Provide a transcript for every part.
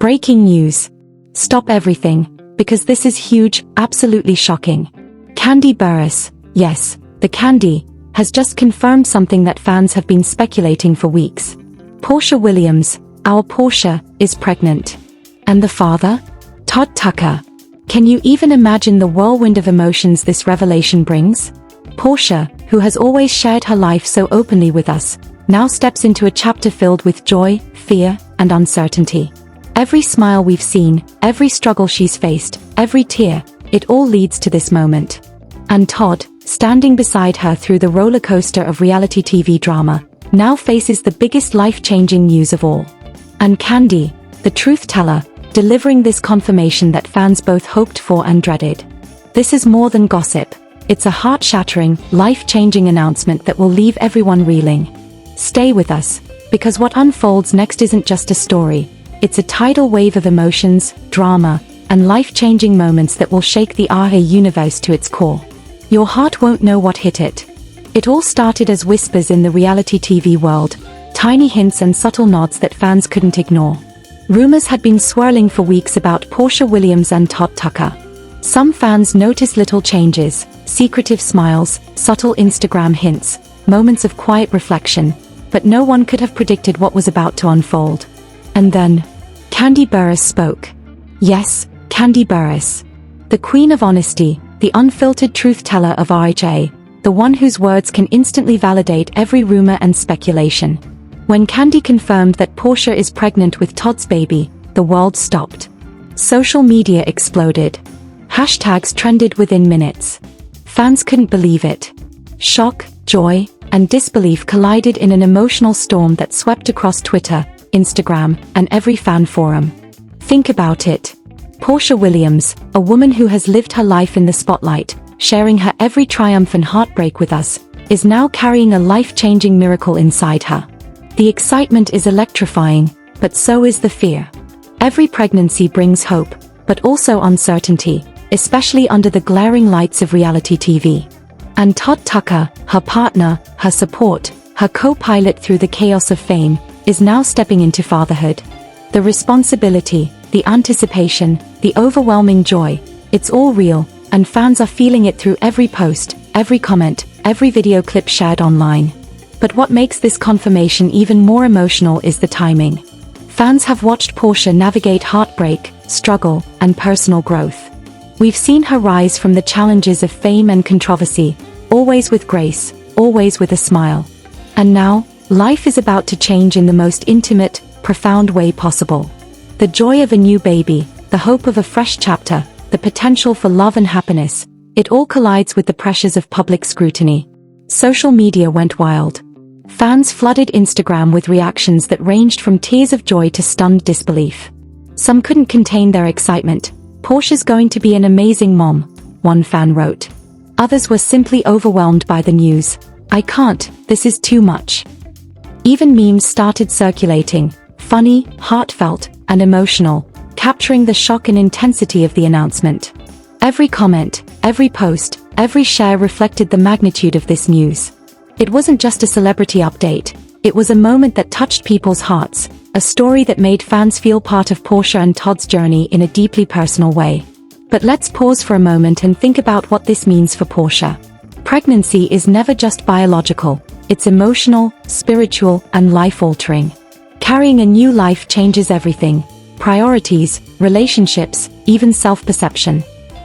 Breaking news. Stop everything, because this is huge, absolutely shocking. Kandi Burruss, yes, the Kandi, has just confirmed something that fans have been speculating for weeks. Porsha Williams, our Porsha, is pregnant. And the father? Todd Tucker. Can you even imagine the whirlwind of emotions this revelation brings? Porsha, who has always shared her life so openly with us, now steps into a chapter filled with joy, fear, and uncertainty. Every smile we've seen, every struggle she's faced, every tear, it all leads to this moment. And Todd, standing beside her through the roller coaster of reality TV drama, now faces the biggest life-changing news of all. And Kandi, the truth teller, delivering this confirmation that fans both hoped for and dreaded. This is more than gossip. It's a heart-shattering, life-changing announcement that will leave everyone reeling. Stay with us, because what unfolds next isn't just a story. It's a tidal wave of emotions, drama, and life-changing moments that will shake the AHA universe to its core. Your heart won't know what hit it. It all started as whispers in the reality TV world, tiny hints and subtle nods that fans couldn't ignore. Rumors had been swirling for weeks about Porsha Williams and Todd Tucker. Some fans noticed little changes, secretive smiles, subtle Instagram hints, moments of quiet reflection, but no one could have predicted what was about to unfold. And then, Kandi Burruss spoke. Yes, Kandi Burruss. The queen of honesty, the unfiltered truth teller of RHA, the one whose words can instantly validate every rumor and speculation. When Kandi confirmed that Porsha is pregnant with Todd's baby, the world stopped. Social media exploded. Hashtags trended within minutes. Fans couldn't believe it. Shock, joy, and disbelief collided in an emotional storm that swept across Twitter, Instagram, and every fan forum. Think about it. Porsha Williams, a woman who has lived her life in the spotlight, sharing her every triumph and heartbreak with us, is now carrying a life-changing miracle inside her. The excitement is electrifying, but so is the fear. Every pregnancy brings hope, but also uncertainty, especially under the glaring lights of reality TV. And Todd Tucker, her partner, her support, her co-pilot through the chaos of fame, is now stepping into fatherhood. The responsibility, the anticipation, the overwhelming joy, it's all real, and fans are feeling it through every post, every comment, every video clip shared online. But what makes this confirmation even more emotional is the timing. Fans have watched Porsha navigate heartbreak, struggle, and personal growth. We've seen her rise from the challenges of fame and controversy, always with grace, always with a smile. And now, life is about to change in the most intimate, profound way possible. The joy of a new baby, the hope of a fresh chapter, the potential for love and happiness, it all collides with the pressures of public scrutiny. Social media went wild. Fans flooded Instagram with reactions that ranged from tears of joy to stunned disbelief. Some couldn't contain their excitement. "Porsha's going to be an amazing mom," one fan wrote. Others were simply overwhelmed by the news. "I can't, this is too much." Even memes started circulating, funny, heartfelt, and emotional, capturing the shock and intensity of the announcement. Every comment, every post, every share reflected the magnitude of this news. It wasn't just a celebrity update, it was a moment that touched people's hearts, a story that made fans feel part of Porsha and Todd's journey in a deeply personal way. But let's pause for a moment and think about what this means for Porsha. Pregnancy is never just biological, it's emotional, spiritual, and life-altering. Carrying a new life changes everything: priorities, relationships, even self-perception.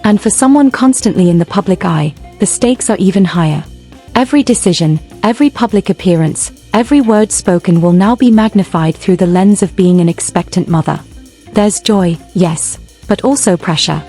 And for someone constantly in the public eye, the stakes are even higher. Every decision, every public appearance, every word spoken will now be magnified through the lens of being an expectant mother. There's joy, yes, but also pressure.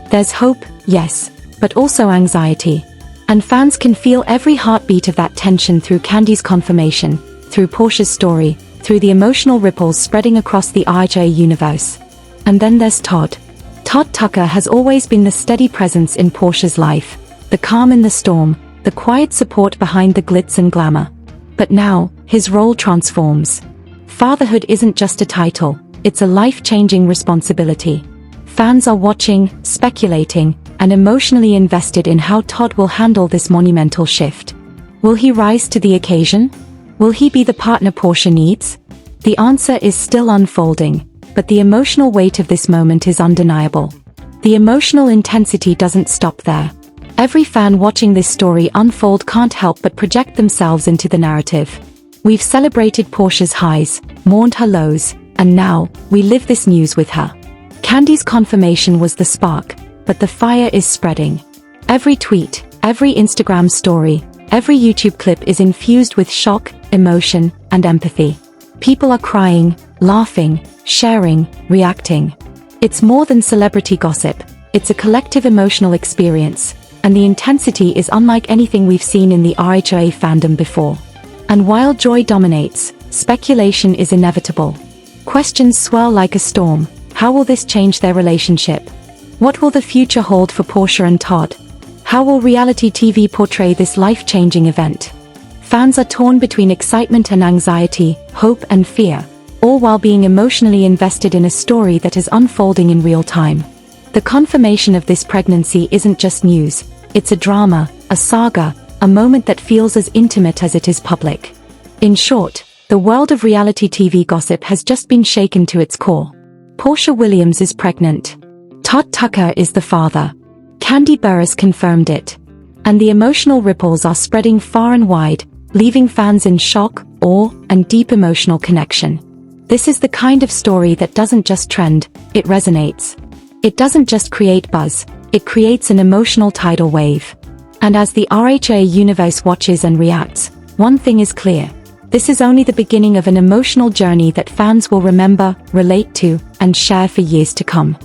There's hope, yes, but also anxiety. And fans can feel every heartbeat of that tension through Kandi's confirmation, through Porsha's story, through the emotional ripples spreading across the RJ universe. And then there's Todd. Todd Tucker has always been the steady presence in Porsha's life, the calm in the storm, the quiet support behind the glitz and glamour. But now, his role transforms. Fatherhood isn't just a title, it's a life-changing responsibility. Fans are watching, speculating, and emotionally invested in how Todd will handle this monumental shift. Will he rise to the occasion? Will he be the partner Porsha needs? The answer is still unfolding, but the emotional weight of this moment is undeniable. The emotional intensity doesn't stop there. Every fan watching this story unfold can't help but project themselves into the narrative. We've celebrated Porsha's highs, mourned her lows, and now, we live this news with her. Kandi's confirmation was the spark, but the fire is spreading. Every tweet, every Instagram story, every YouTube clip is infused with shock, emotion, and empathy. People are crying, laughing, sharing, reacting. It's more than celebrity gossip, it's a collective emotional experience, and the intensity is unlike anything we've seen in the RHOA fandom before. And while joy dominates, speculation is inevitable. Questions swirl like a storm. How will this change their relationship? What will the future hold for Porsha and Todd? How will reality TV portray this life-changing event? Fans are torn between excitement and anxiety, hope and fear, all while being emotionally invested in a story that is unfolding in real time. The confirmation of this pregnancy isn't just news, it's a drama, a saga, a moment that feels as intimate as it is public. In short, the world of reality TV gossip has just been shaken to its core. Porsha Williams is pregnant. Todd Tucker is the father. Kandi Burruss confirmed it. And the emotional ripples are spreading far and wide, leaving fans in shock, awe, and deep emotional connection. This is the kind of story that doesn't just trend, it resonates. It doesn't just create buzz, it creates an emotional tidal wave. And as the RHOA universe watches and reacts, one thing is clear. This is only the beginning of an emotional journey that fans will remember, relate to, and share for years to come.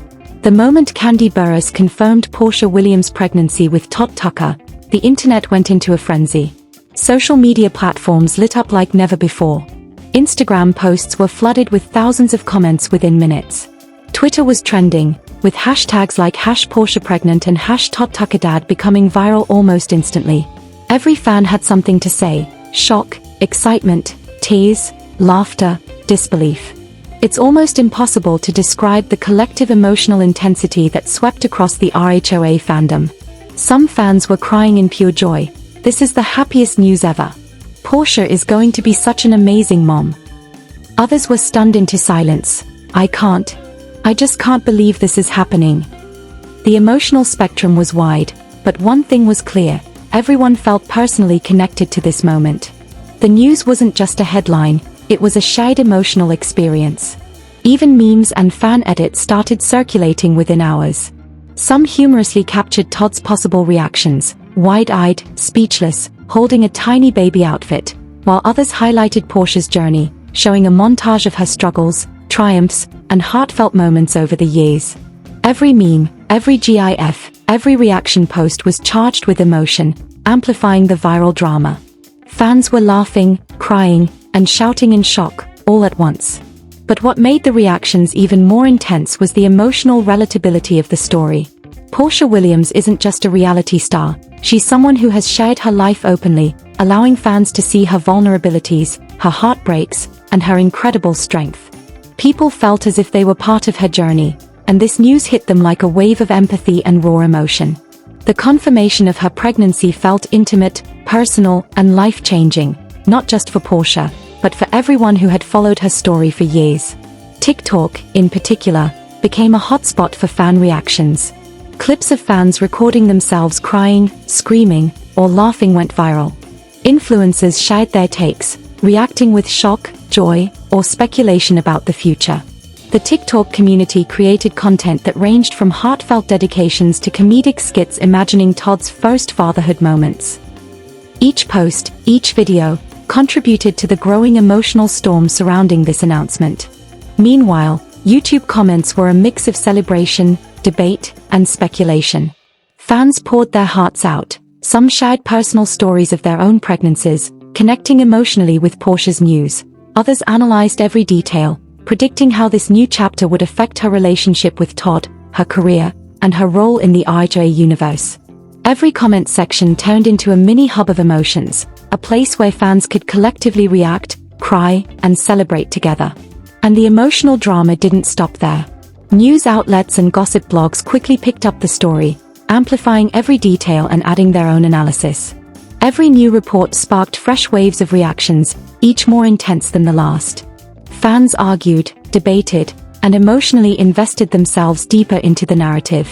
The moment Kandi Burruss confirmed Porsha Williams' pregnancy with Todd Tucker, the internet went into a frenzy. Social media platforms lit up like never before. Instagram posts were flooded with thousands of comments within minutes. Twitter was trending, with hashtags like #PorshaPregnant and #ToddTuckerDad becoming viral almost instantly. Every fan had something to say: shock, excitement, tears, laughter, disbelief. It's almost impossible to describe the collective emotional intensity that swept across the RHOA fandom. Some fans were crying in pure joy. This is the happiest news ever. Porsha is going to be such an amazing mom. Others were stunned into silence. I just can't believe this is happening. The emotional spectrum was wide, but one thing was clear: everyone felt personally connected to this moment. The news wasn't just a headline, it was a shared emotional experience. Even memes and fan edits started circulating within hours. Some humorously captured Todd's possible reactions, wide-eyed, speechless, holding a tiny baby outfit, while others highlighted Porsha's journey, showing a montage of her struggles, triumphs, and heartfelt moments over the years. Every meme, every GIF, every reaction post was charged with emotion, amplifying the viral drama. Fans were laughing, crying, and shouting in shock, all at once. But what made the reactions even more intense was the emotional relatability of the story. Porsha Williams isn't just a reality star, she's someone who has shared her life openly, allowing fans to see her vulnerabilities, her heartbreaks, and her incredible strength. People felt as if they were part of her journey, and this news hit them like a wave of empathy and raw emotion. The confirmation of her pregnancy felt intimate, personal, and life-changing, not just for Porsha, but for everyone who had followed her story for years. TikTok, in particular, became a hotspot for fan reactions. Clips of fans recording themselves crying, screaming, or laughing went viral. Influencers shared their takes, reacting with shock, joy, or speculation about the future. The TikTok community created content that ranged from heartfelt dedications to comedic skits imagining Todd's first fatherhood moments. Each post, each video, contributed to the growing emotional storm surrounding this announcement. Meanwhile, YouTube comments were a mix of celebration, debate, and speculation. Fans poured their hearts out. Some shared personal stories of their own pregnancies, connecting emotionally with Porsha's news. Others analyzed every detail, predicting how this new chapter would affect her relationship with Todd, her career, and her role in the RHOA universe. Every comment section turned into a mini hub of emotions, a place where fans could collectively react, cry, and celebrate together. And the emotional drama didn't stop there. News outlets and gossip blogs quickly picked up the story, amplifying every detail and adding their own analysis. Every new report sparked fresh waves of reactions, each more intense than the last. Fans argued, debated, and emotionally invested themselves deeper into the narrative.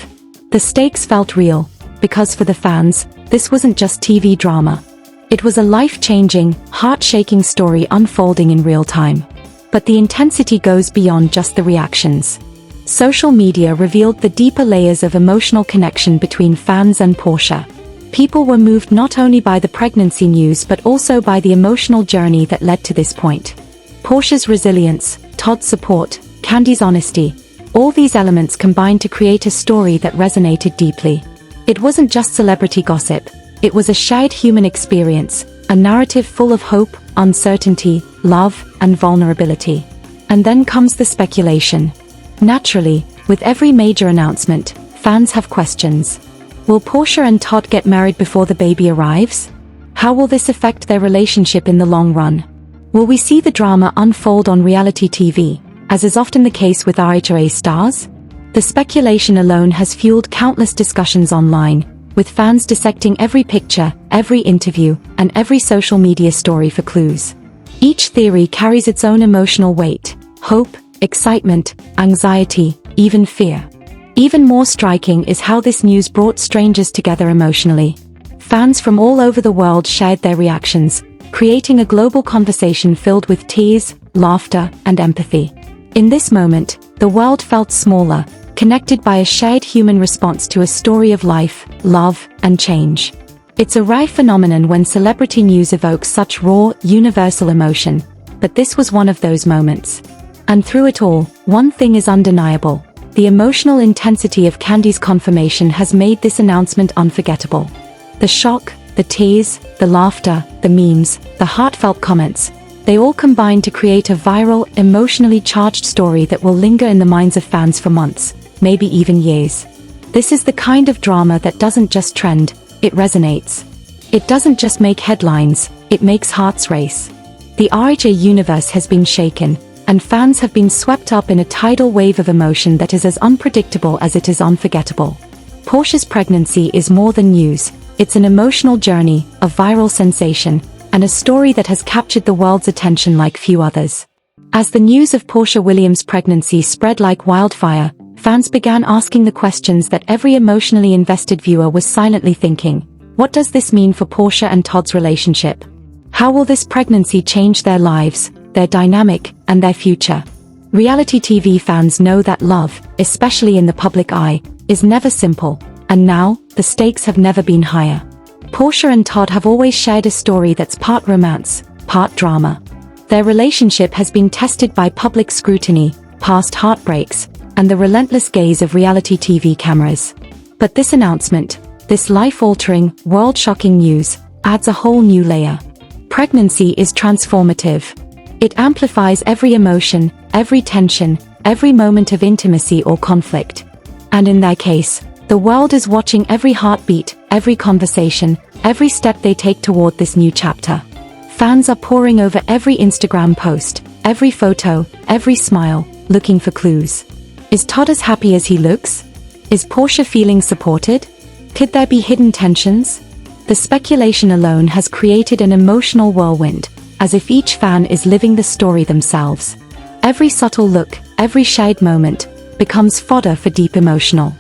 The stakes felt real, because for the fans, this wasn't just TV drama. It was a life-changing, heart-shaking story unfolding in real time. But the intensity goes beyond just the reactions. Social media revealed the deeper layers of emotional connection between fans and Porsha. People were moved not only by the pregnancy news but also by the emotional journey that led to this point. Porsha's resilience, Todd's support, Kandi's honesty, all these elements combined to create a story that resonated deeply. It wasn't just celebrity gossip, it was a shared human experience, a narrative full of hope, uncertainty, love, and vulnerability. And then comes the speculation. Naturally, with every major announcement, fans have questions. Will Porsha and Todd get married before the baby arrives? How will this affect their relationship in the long run? Will we see the drama unfold on reality TV, as is often the case with RHOA stars? The speculation alone has fueled countless discussions online, with fans dissecting every picture, every interview, and every social media story for clues. Each theory carries its own emotional weight: hope, excitement, anxiety, even fear. Even more striking is how this news brought strangers together emotionally. Fans from all over the world shared their reactions, creating a global conversation filled with tears, laughter, and empathy. In this moment, the world felt smaller, connected by a shared human response to a story of life, love, and change. It's a rare phenomenon when celebrity news evokes such raw, universal emotion, but this was one of those moments. And through it all, one thing is undeniable: the emotional intensity of Kandi's confirmation has made this announcement unforgettable. The shock, the tears, the laughter, the memes, the heartfelt comments, they all combine to create a viral, emotionally charged story that will linger in the minds of fans for months, maybe even years. This is the kind of drama that doesn't just trend, it resonates. It doesn't just make headlines, it makes hearts race. The RHA universe has been shaken, and fans have been swept up in a tidal wave of emotion that is as unpredictable as it is unforgettable. Porsha's pregnancy is more than news, it's an emotional journey, a viral sensation, and a story that has captured the world's attention like few others. As the news of Porsha Williams' pregnancy spread like wildfire, fans began asking the questions that every emotionally invested viewer was silently thinking. What does this mean for Porsha and Todd's relationship? How will this pregnancy change their lives, their dynamic, and their future? Reality TV fans know that love, especially in the public eye, is never simple, and now, the stakes have never been higher. Porsha and Todd have always shared a story that's part romance, part drama. Their relationship has been tested by public scrutiny, past heartbreaks, and the relentless gaze of reality TV cameras. But this announcement, this life-altering, world-shocking news, adds a whole new layer. Pregnancy is transformative. It amplifies every emotion, every tension, every moment of intimacy or conflict. And in their case, the world is watching every heartbeat, every conversation, every step they take toward this new chapter. Fans are poring over every Instagram post, every photo, every smile, looking for clues. Is Todd as happy as he looks? Is Porsha feeling supported? Could there be hidden tensions? The speculation alone has created an emotional whirlwind, as if each fan is living the story themselves. Every subtle look, every shared moment, becomes fodder for deep emotional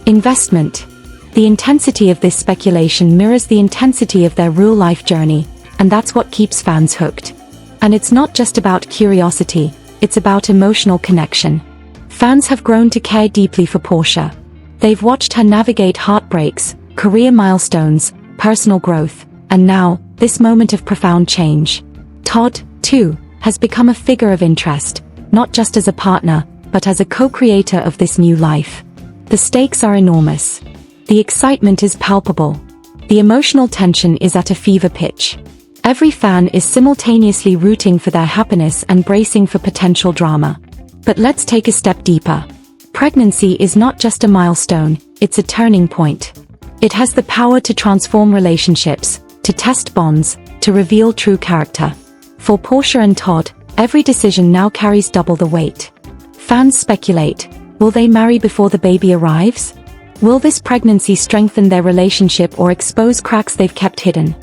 investment. The intensity of this speculation mirrors the intensity of their real-life journey, and that's what keeps fans hooked. And it's not just about curiosity, it's about emotional connection. Fans have grown to care deeply for Porsha. They've watched her navigate heartbreaks, career milestones, personal growth, and now, this moment of profound change. Todd, too, has become a figure of interest, not just as a partner, but as a co-creator of this new life. The stakes are enormous. The excitement is palpable. The emotional tension is at a fever pitch. Every fan is simultaneously rooting for their happiness and bracing for potential drama. But let's take a step deeper. Pregnancy is not just a milestone, it's a turning point. It has the power to transform relationships, to test bonds, to reveal true character. For Porsha and Todd, every decision now carries double the weight. Fans speculate, will they marry before the baby arrives? Will this pregnancy strengthen their relationship or expose cracks they've kept hidden?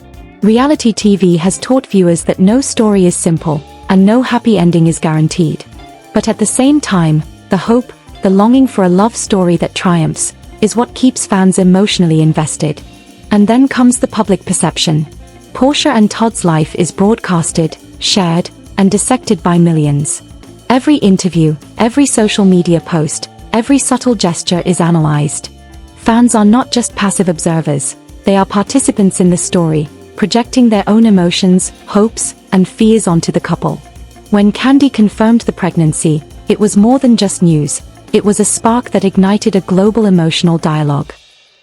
Reality TV has taught viewers that no story is simple, and no happy ending is guaranteed. But at the same time, The hope, the longing for a love story that triumphs, is what keeps fans emotionally invested. And then comes the public perception. Porsha and Todd's life is broadcasted, shared, and dissected by millions. Every interview, every social media post, every subtle gesture is analyzed. Fans are not just passive observers, they are participants in the story, projecting their own emotions, hopes, and fears onto the couple. When Kandi confirmed the pregnancy, it was more than just news, it was a spark that ignited a global emotional dialogue.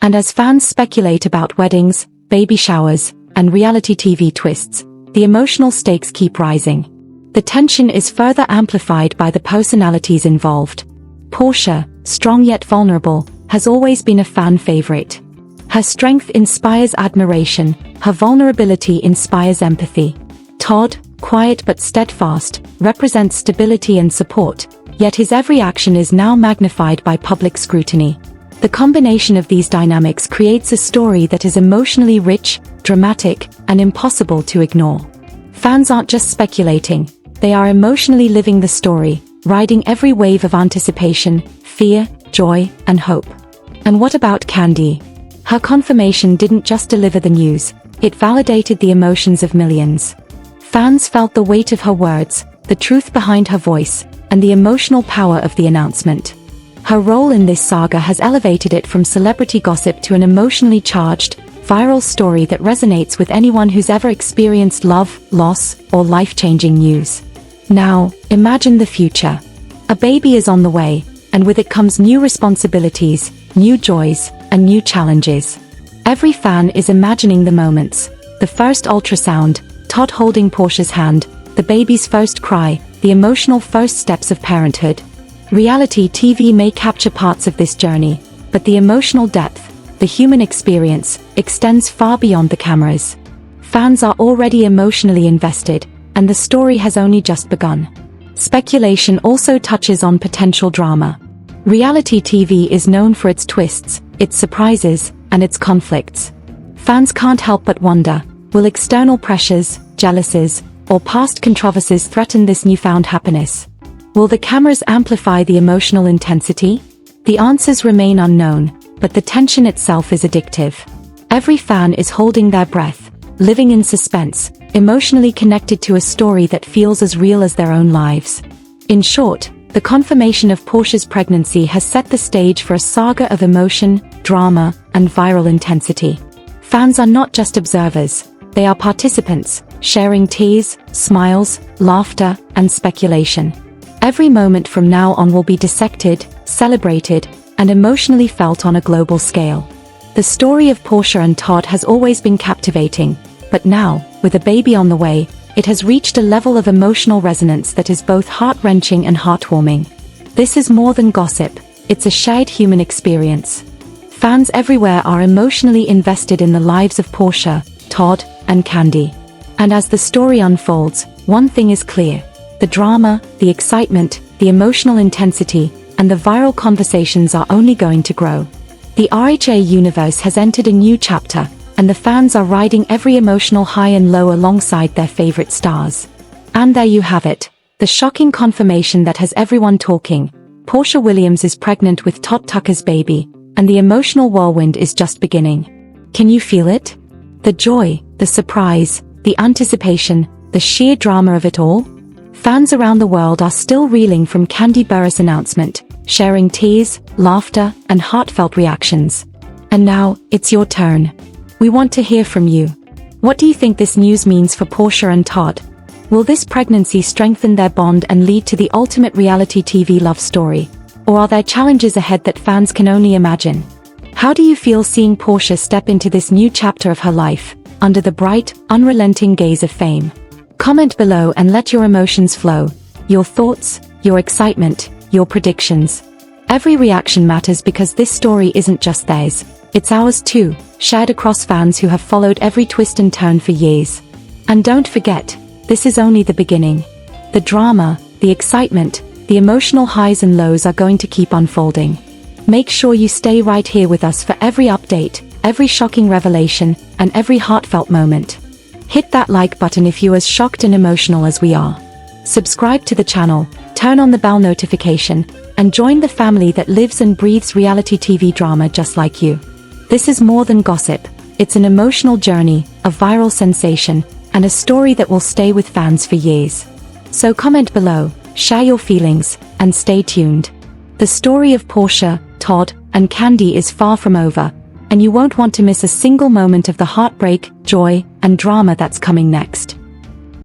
And as fans speculate about weddings, baby showers, and reality TV twists, the emotional stakes keep rising. The tension is further amplified by the personalities involved. Porsha, strong yet vulnerable, has always been a fan favorite. Her strength inspires admiration, her vulnerability inspires empathy. Todd, quiet but steadfast, represents stability and support, yet his every action is now magnified by public scrutiny. The combination of these dynamics creates a story that is emotionally rich, dramatic, and impossible to ignore. Fans aren't just speculating, they are emotionally living the story, riding every wave of anticipation, fear, joy, and hope. And what about Kandi? Her confirmation didn't just deliver the news, it validated the emotions of millions. Fans felt the weight of her words, the truth behind her voice, and the emotional power of the announcement. Her role in this saga has elevated it from celebrity gossip to an emotionally charged, viral story that resonates with anyone who's ever experienced love, loss, or life-changing news. Now, imagine the future. A baby is on the way, and with it comes new responsibilities, new joys, and new challenges. Every fan is imagining the moments: the first ultrasound, Todd holding Porsha's hand, the baby's first cry, the emotional first steps of parenthood. Reality TV may capture parts of this journey, but the emotional depth, the human experience, extends far beyond the cameras. Fans are already emotionally invested, and the story has only just begun. Speculation also touches on potential drama. Reality TV is known for its twists, its surprises, and its conflicts. Fans can't help but wonder, will external pressures, jealousies, or past controversies threaten this newfound happiness? Will the cameras amplify the emotional intensity? The answers remain unknown, but the tension itself is addictive. Every fan is holding their breath, living in suspense, emotionally connected to a story that feels as real as their own lives. In short, the confirmation of Porsha's pregnancy has set the stage for a saga of emotion, drama, and viral intensity. Fans are not just observers, they are participants, sharing tears, smiles, laughter, and speculation. Every moment from now on will be dissected, celebrated, and emotionally felt on a global scale. The story of Porsha and Todd has always been captivating, but now, with a baby on the way, it has reached a level of emotional resonance that is both heart-wrenching and heartwarming. This is more than gossip, it's a shared human experience. Fans everywhere are emotionally invested in the lives of Porsha, Todd, and Kandi. And as the story unfolds, one thing is clear: the drama, the excitement, the emotional intensity, and the viral conversations are only going to grow. The RHA universe has entered a new chapter, and the fans are riding every emotional high and low alongside their favorite stars. And there you have it, the shocking confirmation that has everyone talking. Porsha Williams is pregnant with Todd Tucker's baby, and the emotional whirlwind is just beginning. Can you feel it? The joy, the surprise, the anticipation, the sheer drama of it all? Fans around the world are still reeling from Kandi Burruss' announcement, sharing tears, laughter, and heartfelt reactions. And now, it's your turn. We want to hear from you. What do you think this news means for Porsha and Todd? Will this pregnancy strengthen their bond and lead to the ultimate reality TV love story? Or are there challenges ahead that fans can only imagine? How do you feel seeing Porsha step into this new chapter of her life, under the bright, unrelenting gaze of fame? Comment below and let your emotions flow. Your thoughts, your excitement, your predictions. Every reaction matters because this story isn't just theirs, it's ours too, shared across fans who have followed every twist and turn for years. And don't forget, this is only the beginning. The drama, the excitement, the emotional highs and lows are going to keep unfolding. Make sure you stay right here with us for every update, every shocking revelation, and every heartfelt moment. Hit that like button if you're as shocked and emotional as we are. subscribe to the channel, turn on the bell notification, and join the family that lives and breathes reality TV drama just like you. This is more than gossip. It's an emotional journey, a viral sensation, and a story that will stay with fans for years. So comment below, share your feelings, and stay tuned. The story of Porsha, Todd, and Kandi is far from over, and you won't want to miss a single moment of the heartbreak, joy, and drama that's coming next.